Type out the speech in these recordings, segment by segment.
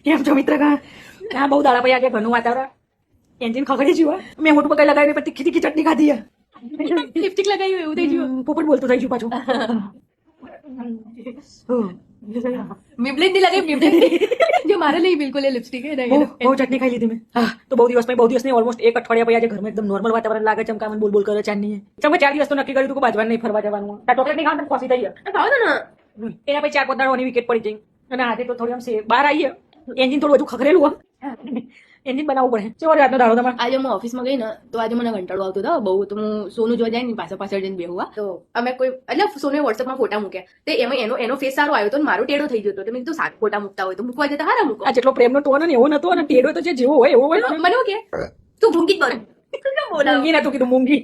કેમ છો મિત્ર? આ બહુ દાડા પછી આજે ઘરનું વાતાવરણ એન્જિન ખખડી જ્યું. મેં હોટ પર કઈ લગાવી પછી તીખી તીખી ચટણી ખાધી. લિપસ્ટિક લગાવી એવું થઈ ગયું. પોપટ બોલતું થઈ ગયું પાછું. મિબલિન ની લગાવી મિબલિન જો મારે નહીં બિલકુલ એ લિપસ્ટિક હે બહુ ચટણી ખાઈ લીધી મેં. હા તો બહુ દિવસ નહીં ઓલમોસ્ટ એક અઠવાડિયા પછી આજે ઘરમાં એકદમ નોર્મલ વાતાવરણ લાગે. ચમકામન બોલ બોલ કરે ચાંદની. ચમ 4 દિવસ તો નક્કી કર્યું હતું કે બાજવાનું નહીં, ફરવા જવાનું. ચોકલેટ નહીં ખાવાનું ખોસી થઈ ગયા. ખાવ ને એના પછી 4-5 દાડોની વિકેટ પડી જઈ અને આજે તો થોડી આમ બહાર આવીએ. એન્જિન થોડું હજુ ખખરેલું એન્જિન બનાવવું પડે. કેવો આજનો દાડો તમારે? આજે હું ઓફિસમાં ગઈ ને તો આજે મને કંટાળો આવતો હતો બહુ. તો હું સોનું જોવા જાય ને પાછળ જઈને બેહું. તો અમે કોઈ એટલે સોનુએ વોટ્સઅપમાં ફોટા મૂક્યા તે એમાં એનો ફેસ સારો આવ્યો તો મારો ટેડો થઈ ગયો હતો. મેં કીધું સાત ફોટા મૂકતા હોય તો મૂકવા જતા હારા મૂકો. આ જેટલો પ્રેમનો ટોન ને એવો નતો અને ટેડો તો જે જેવો હોય એવો હોય. મને કે તું ભૂંગી જ બને મૂંગી નતું કીધું, મૂંગી.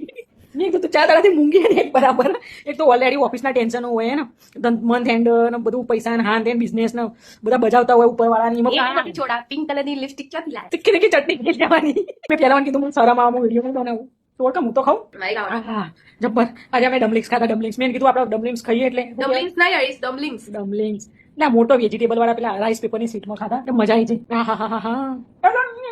મેં કીધું 4 દાડાથી મૂંગી ને એક બરાબર. એક તો ઓલરેડી ઓફિસના ટેન્શન હોય ને, મંથ એન્ડ ને બધું પૈસા ને હાન તેન બિઝનેસ ને બધા બજાવતા હોય ઉપર વાળાની. છોડા પિંક કલરની લિપસ્ટિક ક્યાંથી લાવી? તીખી તીખી ચટણી ખાઈ જવાની. મેં પહેલા કીધું હું શરમ આવું વિડીયો નહીં બનાવું. તો હું તો ખાઉં. હા જબ્બર. આજે અમે ડમ્લિંગ્સ ખાધા. ડમ્લિંગ્સ મેં કીધું આપણે ડમ્લિંગ્સ ખાઈએ એટલે ડમ્લિંગ્સ નહીં આઈસ ડમ્લિંગ્સ ના મોટો વેજીટેબલ વાળા પેલા રાઈસ પેપરની સીટમાં ખાધા. મજા આવી જઈ.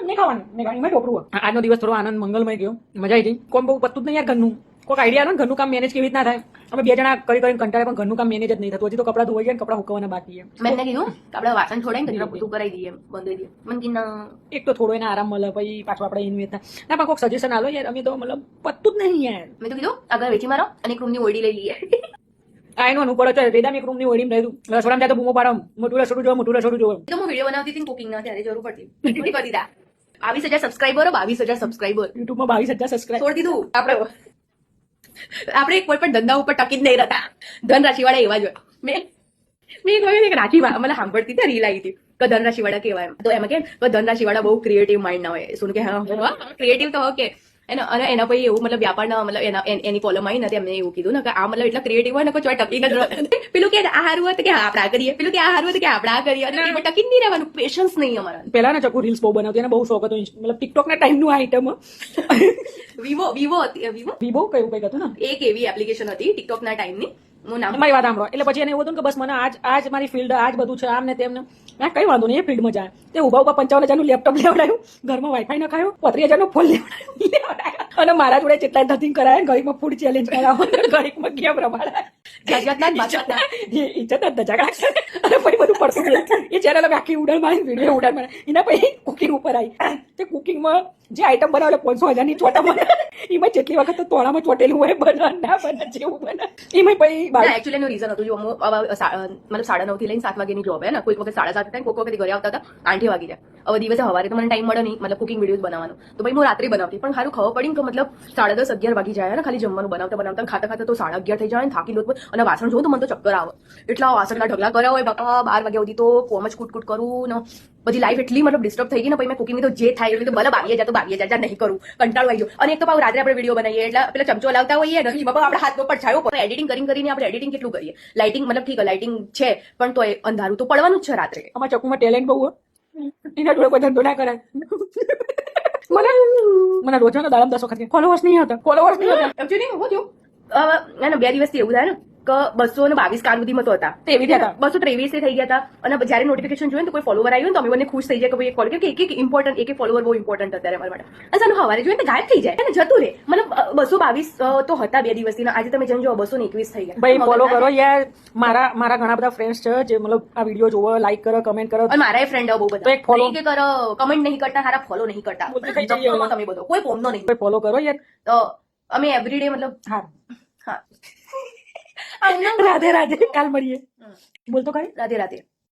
નહીં ખાવાની મેં ટોપરું. આજનો દિવસ થોડો આનંદ મંગલમય ગયો. મજા આવી જઈ. કોમ બહુ પતું જ નહીં યાર ઘરનું. કોઈ આઈડિયા ને ઘરનું કામ મેનેજ કેવી રીતના થાય. અમે 2 જણા કરીને કંટાળે પણ ઘરનું કામ મેનેજ જ નહીં થતું. હજી તો કપડાં ધોવાઈ ગયા, કપડાં હુકવવાના બાકી એમ. મેં કીધું આપણે વાસણ છોડાઈને ઘરે બધું કરાવી દઈએ બંધ દઈએ. મને કીધું એક તો થોડો એને આરામ મળે પછી પાછું આપણે ઇન્વેસ્ટ થાય. ના પણ કોઈક સજેશન આલો યાર. અમે તો મતલબ પતું જ નહીં યાર. મેં તો કીધું આગળ વેચી મારો અને એક રૂમની ઓડી લઈ લઈએ. આ એનું અનુકૂળ છે. રેડામ એક રૂમની ઓડીમાં રહી દઉં. રસોડામાં જાય તો બૂમો પાડો, મોટું રસોડું જોવો, મોટું રસોડું જોવો. તો હું વિડીયો બનાવતી હતી કુકિંગ ના ત્યારે જરૂર પડતી કરી દીધા. 22,000 સબસ્ક્રાઇબર 22,000 સબસ્ક્રાઇબર યુટ્યુબમાં 22,000 સબસ્ક્રાઇબ છોડી દીધું. આપણે કોઈ પણ ધંધા ઉપર ટકી જ નહીં રહેતા. ધનરાશિ વાળા એવા જ હોય. મેં કહ્યું એક રાશિ મને સાંભળતી હતી રીલ આવી હતી કે ધનરાશિ વાળા કેવાય. તો એમાં કે ધનરાશિ વાળા બહુ ક્રિએટિવ માઇન્ડ ના હોય. શું કે હા ક્રિએટિવ તો કે અને એના પછી એવું મતલબ વ્યાપારના મતલબ એની કોલમ આવી નથી. એમને એવું કીધું ને કે આ મતલબ એટલા ક્રિએટિવ હોય ને કોઈ ટકી જ પેલું કે આ હારું હતું કે આપણે આ કરીએ, પેલું કે આ હારું હતું કે આપણે આ કરીએ. અને એમાં ટકી જ નહીં રહેવાનું. પેશન્સ નહીં અમારા. પેલા ને ચકુ રીલ્સ બહુ બનાવતી અને બહુ શોખ હતો. મતલબ ટિકટોક ના ટાઈમ નું આઈટમ. વિવો કયું કઈક હતું ને, એક એવી એપ્લિકેશન હતી ટિકટોક ના ટાઈમની. હું નામ મારી વાત સાંભળો. એટલે પછી એને એવું હતું કે બસ મને આજ મારી ફિલ્ડ આજ બધું છે આમ ને તેમને. ના કઈ વાંધો નહીં, એ ફિલ્ડમાં જાય. તે ઉભા 55,000 નું લેપટોપ લેવડાયું, ઘરમાં વાઈફાઈ નખાયો, 35,000 નો ફોન લેવડાયો અને મારા જોડે જેટલા ધતિંગ કરાય ઘડીમાં ફૂડ ચેલેન્જ કરાવો, ઘડીમાં ગેમ રમાડાય. ઇજ્જત જ ઝઘડા અને પછી બધું પડતું એ ચેનલ આખી ઉડાડ મારી વિડીયો ઉડાડ મારે. એના પછી કુકિંગ ઉપર આવી. તે કુકિંગમાં જે આઈટમ બનાવે 500,000 ની ચોટા બનાવે. એમાં જેટલી વખત તો તોડામાં ચોટેલું હોય બને ના બને જેવું બને. એમાં પછી એકચ્યુઅલી એનું રીઝન હતું જો મતલબ 9:30 થી લઈને 7 વાગ્યાની જોબ હે ને. કોઈક વખત 7:30 થાય, કોઈક વખત ઘરે આવતા હતા 8 વાગી જાય. હવે દિવસે સવારે તો મને ટાઈમ મળે નહીં મતલબ કુકિંગ વિડીયોઝ બનાવવાનો. તો ભાઈ હું રાત્રે બનાવતી. પણ સારું ખબર પડી કે મતલબ 10:30 11 વાગી જાય ને ખાલી જમવાનું બનાવતા બનાવતા ખાતા ખાતા તો 11:30 થઈ જાય. થાકી લો અને વાસણ જોઉં તો મને તો ચક્કર આવે. એટલા વાસણના ઢગલા કર્યા હોય બાપા. 12 વાગ્યા સુધી તો કોમ જ કૂટ કરું ને બધી લાઈફ એટલી મતલબ ડિસ્ટર્બ થઈ ગઈ ને. પછી મેં કુકિંગ તો જે થાય એટલે ભલે 22,000 નહીં કરું, કંટાળો આવી ગયો. અને એક તો પાછું રાત્રે આપણે વિડીયો બનાવીએ એટલે પેલા ચમચો લાવતા હોઈએ ને બાપા આપણે હાથ પર છાયો એડિટિંગ કરીને આપણે એડિટિંગ કેટલું કરીએ. લાઇટિંગ મતલબ ઠીક લાઇટિંગ છે પણ તો અંધારું તો પડવાનું જ છે રાત્રે. અમારા ચકુમાં ટેલેન્ટ બહુ. એના જોડે કોઈ ધંધો ના કરાય. મને રોજના દાડમ 10 વખત ફોલોવર્સ નહીં હતા. એકચ્યુઅલી હું થયું 2 દિવસથી એવું થાય ને કે 222 કાર સુધીમાં તો હતા. એવી રીતે 223 થઈ ગયા હતા. અને જયારે નોટિફિકેશન જોયું તો કોઈ ફોલોવર આવ્યું તો અમે બંને ખુશ થઈ જાય કે ભાઈ ફોલો કે એક ઇમ્પોર્ટન્ટ એક ફોલોવર બહુ ઇમ્પોર્ટન્ટ અત્યારે અમારા માટે. અને સાનું હવારે જોઈએ તો ગાયબ થઈ જાય અને જતું રહે. મતલબ 222 તો હતા 2 દિવસથી. આજે તમે જેમ જો 221 થઈ ગયા. ભાઈ ફોલો કરો યાર. મારા ઘણા બધા ફ્રેન્ડ્સ છે જે મતલબ આ વિડીયો જોવો, લાઈક કરો, કમેન્ટ કરો. અને મારા ફ્રેન્ડ બહુ બધા એક ફોલો કે કરો, કમેન્ટ નહીં કરતા, સારા ફોલો નહીં કરતા. તમે બધો કોઈ કોમનો નહીં. ફોલો કરો યાર. તો અમે એવરીડે મતલબ હા હા રાધે રાધે. કાલ મળીએ. બોલતો કરી રાધે રાધે.